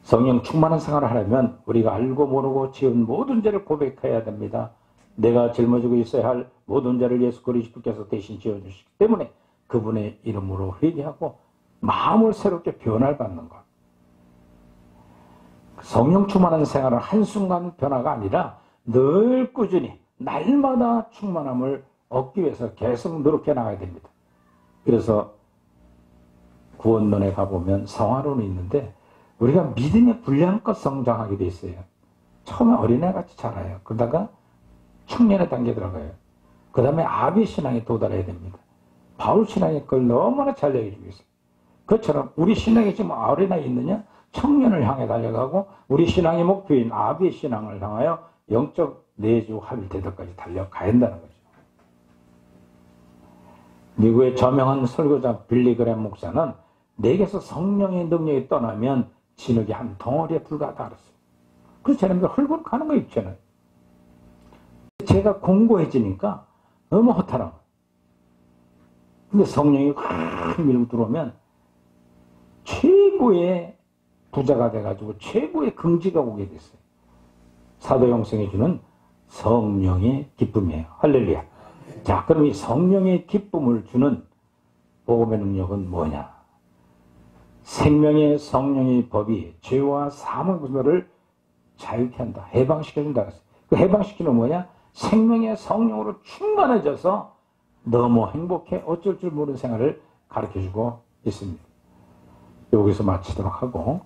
성령 충만한 생활을 하려면 우리가 알고 모르고 지은 모든 죄를 고백해야 됩니다. 내가 짊어지고 있어야 할 모든 죄를 예수 그리스도께서 대신 지어주시기 때문에 그분의 이름으로 회개하고 마음을 새롭게 변화를 받는 것. 성령 충만한 생활은 한순간 변화가 아니라 늘 꾸준히 날마다 충만함을 얻기 위해서 계속 노력해 나가야 됩니다. 그래서 구원론에 가보면 성화론이 있는데 우리가 믿음의 분량껏 성장하게 돼 있어요. 처음에 어린애같이 자라요. 그러다가 청년의 단계에 들어가요. 그 다음에 아비 신앙에 도달해야 됩니다. 바울 신앙이 그걸 너무나 잘 얘기해주고 있어요. 그것처럼 우리 신앙이 지금 어린아이 있느냐? 청년을 향해 달려가고 우리 신앙의 목표인 아비의 신앙을 향하여 영적 내주 합일대도까지 달려가야 한다는 거죠. 미국의 저명한 설교자 빌리 그램 목사는 내게서 성령의 능력이 떠나면 진흙이 한 덩어리에 불과하다 그랬어요. 그래서 사람들 헐고 가는 거예요, 입체는. 제가 공고해지니까 너무 허탈한 거예요. 근데 성령이 확 밀고 들어오면 최고의 부자가 돼가지고 최고의 긍지가 오게 됐어요. 사도 영생이 주는 성령의 기쁨이에요. 할렐루야. 자, 그럼 이 성령의 기쁨을 주는 복음의 능력은 뭐냐? 생명의 성령의 법이 죄와 사망의 분별을 자유케 한다. 해방시켜준다. 그 해방시키는 뭐냐? 생명의 성령으로 충만해져서 너무 행복해 어쩔 줄 모르는 생활을 가르쳐주고 있습니다. 여기서 마치도록 하고